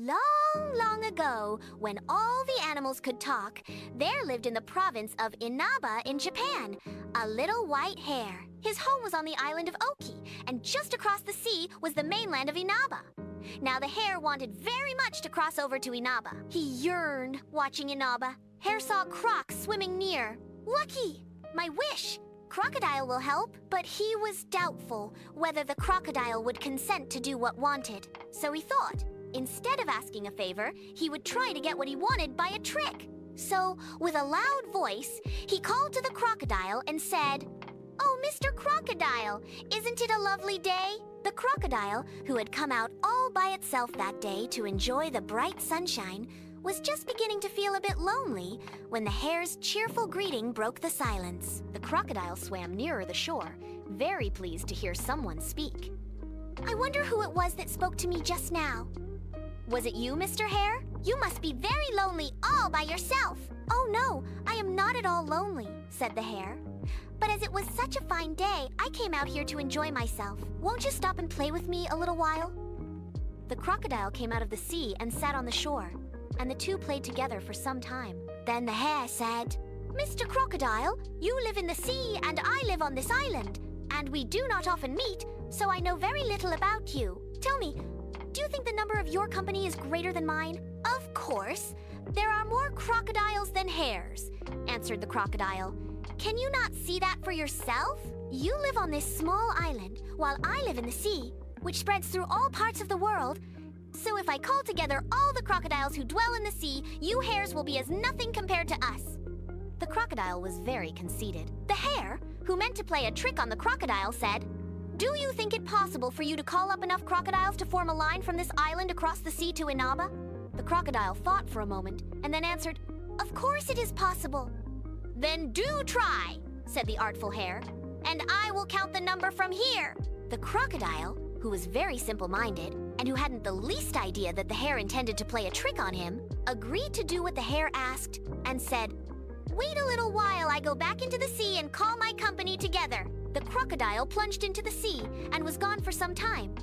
Long, long ago, when all the animals could talk, there lived in the province of Inaba in Japan a little white hare. His home was on the island of Oki, and just across the sea was the mainland of Inaba. Now the hare wanted very much to cross over to Inaba. He yearned watching Inaba. Hare saw Croc swimming near. Lucky! My wish! Crocodile will help, but he was doubtful whether the crocodile would consent to do what wanted. So he thought, instead of asking a favor, he would try to get what he wanted by a trick. So, with a loud voice, he called to the crocodile and said, "Oh, Mr. Crocodile, isn't it a lovely day?" The crocodile, who had come out all by itself that day to enjoy the bright sunshine, was just beginning to feel a bit lonely when the hare's cheerful greeting broke the silence. The crocodile swam nearer the shore, very pleased to hear someone speak. "I wonder who it was that spoke to me just now." "Was it you, Mr. Hare? You must be very lonely all by yourself." "Oh no, I am not at all lonely," said the hare. "But as it was such a fine day, I came out here to enjoy myself. Won't you stop and play with me a little while?" The crocodile came out of the sea and sat on the shore, and the two played together for some time. Then the hare said, "Mr. Crocodile, you live in the sea and I live on this island, and we do not often meet, so I know very little about you. Tell me, do you think the number of your company is greater than mine?" "Of course. There are more crocodiles than hares," answered the crocodile. "Can you not see that for yourself? You live on this small island, while I live in the sea, which spreads through all parts of the world. So if I call together all the crocodiles who dwell in the sea, you hares will be as nothing compared to us." The crocodile was very conceited. The hare, who meant to play a trick on the crocodile, said, "Do you think it possible for you to call up enough crocodiles to form a line from this island across the sea to Inaba?" The crocodile thought for a moment and then answered, "Of course it is possible." "Then do try," said the artful hare, "and I will count the number from here." The crocodile, who was very simple-minded and who hadn't the least idea that the hare intended to play a trick on him, agreed to do what the hare asked and said, "Wait a little while I go back into the sea and call my company together." The crocodile plunged into the sea and was gone for some time.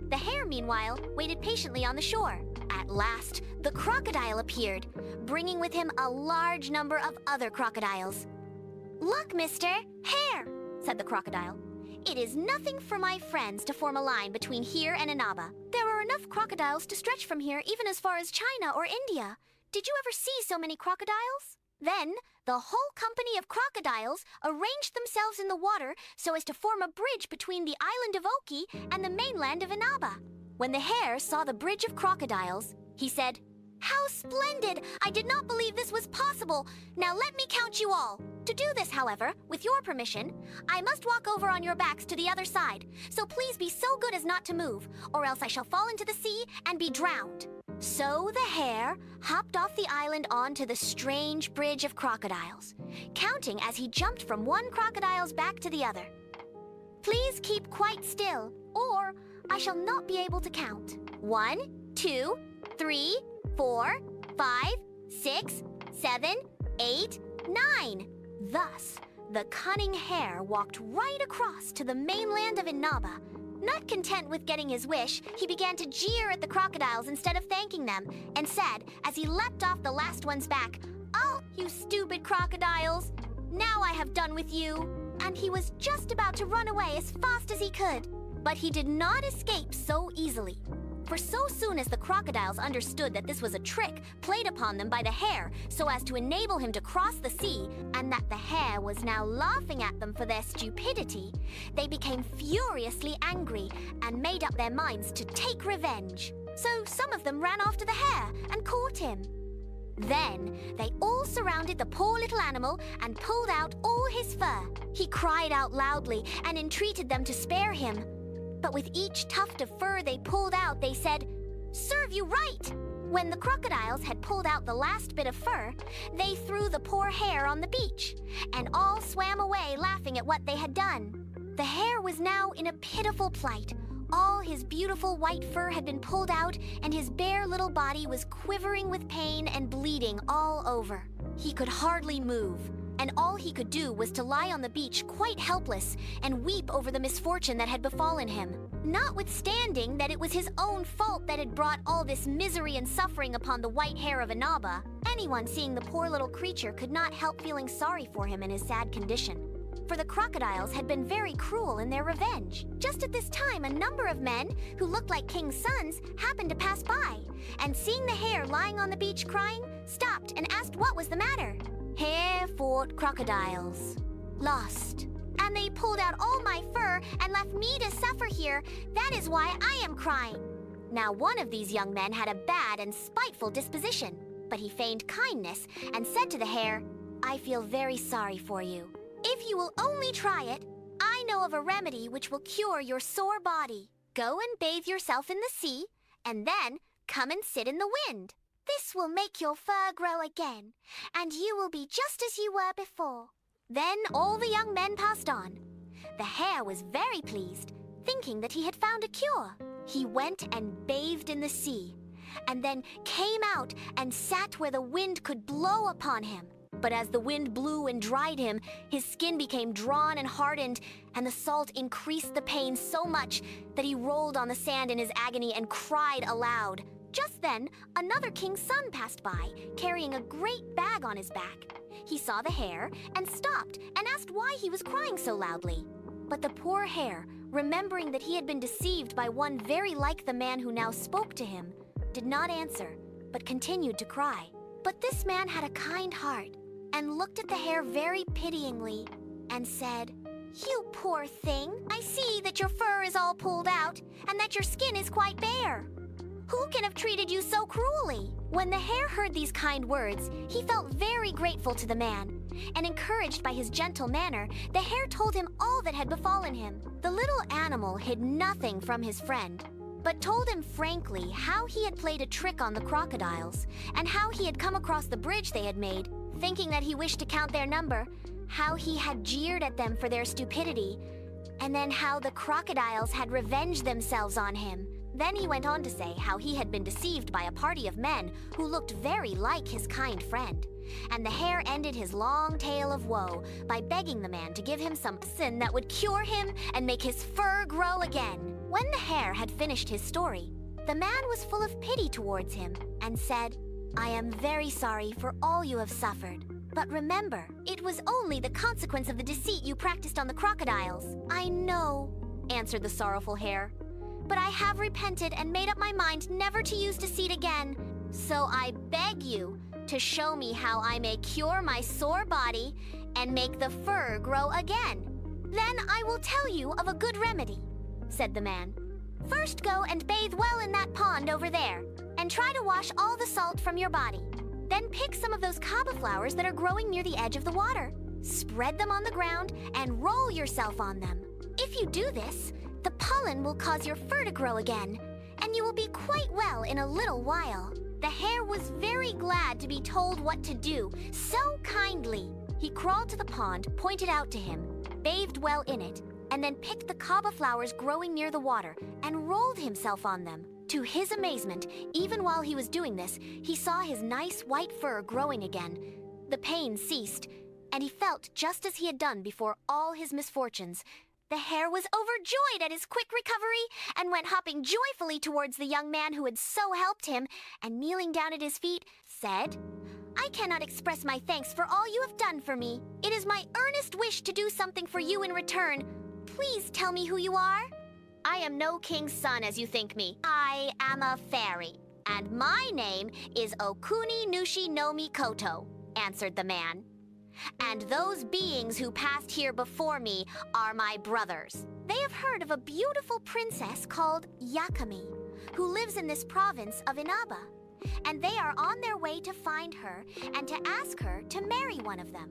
The hare, meanwhile, waited patiently on the shore. At last, the crocodile appeared, bringing with him a large number of other crocodiles. "Look, Mr. Hare," said the crocodile. "It is nothing for my friends to form a line between here and Inaba. There are enough crocodiles to stretch from here even as far as China or India. Did you ever see so many crocodiles?" Then, the whole company of crocodiles arranged themselves in the water so as to form a bridge between the island of Oki and the mainland of Inaba. When the hare saw the bridge of crocodiles, he said, "How splendid! I did not believe this was possible. Now let me count you all." To do this, however, with your permission, I must walk over on your backs to the other side, so please be so good as not to move, or else I shall fall into the sea and be drowned. So the hare hopped off the island onto the strange bridge of crocodiles, counting as he jumped from one crocodile's back to the other. "Please keep quite still, or I shall not be able to count. 1, 2, 3, 4, 5, 6, 7, 8, 9. Thus, the cunning hare walked right across to the mainland of Inaba. Not content with getting his wish, he began to jeer at the crocodiles instead of thanking them, and said, as he leapt off the last one's back, "Oh, you stupid crocodiles! Now I have done with you!" And he was just about to run away as fast as he could. But he did not escape so easily. For so soon as the crocodiles understood that this was a trick played upon them by the hare so as to enable him to cross the sea, and that the hare was now laughing at them for their stupidity, they became furiously angry and made up their minds to take revenge. So some of them ran after the hare and caught him. Then they all surrounded the poor little animal and pulled out all his fur. He cried out loudly and entreated them to spare him. But with each tuft of fur they pulled out, they said, "Serve you right!" When the crocodiles had pulled out the last bit of fur, they threw the poor hare on the beach, and all swam away laughing at what they had done. The hare was now in a pitiful plight. All his beautiful white fur had been pulled out, and his bare little body was quivering with pain and bleeding all over. He could hardly move, and all he could do was to lie on the beach quite helpless and weep over the misfortune that had befallen him. Notwithstanding that it was his own fault that had brought all this misery and suffering upon the white hare of Inaba, anyone seeing the poor little creature could not help feeling sorry for him in his sad condition. For the crocodiles had been very cruel in their revenge. Just at this time, a number of men, who looked like king's sons, happened to pass by, and seeing the hare lying on the beach crying, stopped and asked what was the matter. Hare fought crocodiles. Lost. And they pulled out all my fur and left me to suffer here. That is why I am crying. Now one of these young men had a bad and spiteful disposition, but he feigned kindness and said to the hare, I feel very sorry for you. If you will only try it, I know of a remedy which will cure your sore body. Go and bathe yourself in the sea, and then come and sit in the wind. This will make your fur grow again, and you will be just as you were before. Then all the young men passed on. The hare was very pleased, thinking that he had found a cure. He went and bathed in the sea, and then came out and sat where the wind could blow upon him. But as the wind blew and dried him, his skin became drawn and hardened, and the salt increased the pain so much that he rolled on the sand in his agony and cried aloud. Just then, another king's son passed by, carrying a great bag on his back. He saw the hare and stopped and asked why he was crying so loudly. But the poor hare, remembering that he had been deceived by one very like the man who now spoke to him, did not answer, but continued to cry. But this man had a kind heart, and looked at the hare very pityingly, and said, You poor thing, I see that your fur is all pulled out, and that your skin is quite bare. Who can have treated you so cruelly? When the hare heard these kind words, he felt very grateful to the man, and encouraged by his gentle manner, the hare told him all that had befallen him. The little animal hid nothing from his friend, but told him frankly how he had played a trick on the crocodiles, and how he had come across the bridge they had made, thinking that he wished to count their number, how he had jeered at them for their stupidity, and then how the crocodiles had revenged themselves on him. Then he went on to say how he had been deceived by a party of men who looked very like his kind friend. And the hare ended his long tale of woe by begging the man to give him some medicine that would cure him and make his fur grow again. When the hare had finished his story, the man was full of pity towards him and said, I am very sorry for all you have suffered. But remember, it was only the consequence of the deceit you practiced on the crocodiles. I know, answered the sorrowful hare. But I have repented and made up my mind never to use deceit again. So I beg you to show me how I may cure my sore body and make the fur grow again. Then I will tell you of a good remedy, said the man. First go and bathe well in that pond over there, and try to wash all the salt from your body. Then pick some of those kaba flowers that are growing near the edge of the water. Spread them on the ground and roll yourself on them. If you do this, the pollen will cause your fur to grow again, and you will be quite well in a little while. The hare was very glad to be told what to do, so kindly. He crawled to the pond, pointed out to him, bathed well in it, and then picked the kaba flowers growing near the water and rolled himself on them. To his amazement, even while he was doing this, he saw his nice white fur growing again. The pain ceased, and he felt just as he had done before all his misfortunes. The hare was overjoyed at his quick recovery and went hopping joyfully towards the young man who had so helped him, and kneeling down at his feet, said, I cannot express my thanks for all you have done for me. It is my earnest wish to do something for you in return. Please tell me who you are. I am no king's son as you think me. I am a fairy, and my name is Okuni Nushi no Mikoto, answered the man. And those beings who passed here before me are my brothers. They have heard of a beautiful princess called Yakami, who lives in this province of Inaba, and they are on their way to find her and to ask her to marry one of them.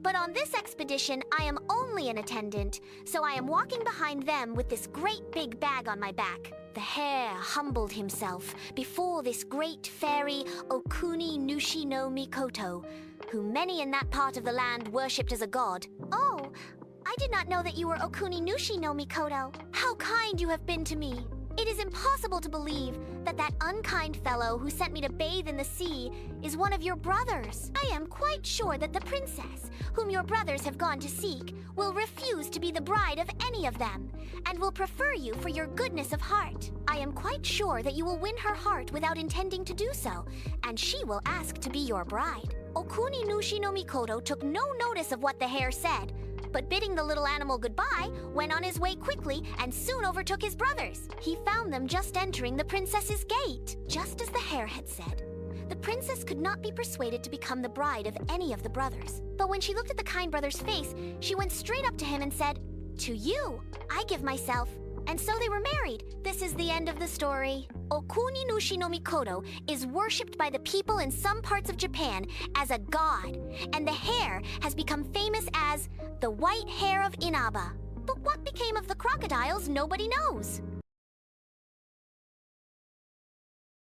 But on this expedition, I am only an attendant, so I am walking behind them with this great big bag on my back. The hare humbled himself before this great fairy Okuni Nushi no Mikoto, who many in that part of the land worshipped as a god. Oh, I did not know that you were Okuni Nushi no Mikoto. How kind you have been to me. It is impossible to believe that that unkind fellow who sent me to bathe in the sea is one of your brothers. I am quite sure that the princess, whom your brothers have gone to seek, will refuse to be the bride of any of them, and will prefer you for your goodness of heart. I am quite sure that you will win her heart without intending to do so, and she will ask to be your bride. Okuni Nushi no Mikoto took no notice of what the hare said, but bidding the little animal goodbye, went on his way quickly and soon overtook his brothers. He found them just entering the princess's gate. Just as the hare had said, the princess could not be persuaded to become the bride of any of the brothers. But when she looked at the kind brother's face, she went straight up to him and said, "To you, I give myself." And so they were married. This is the end of the story. Okuni Nushi no Mikoto is worshipped by the people in some parts of Japan as a god, and the hare has become famous as the White Hare of Inaba. But what became of the crocodiles, nobody knows.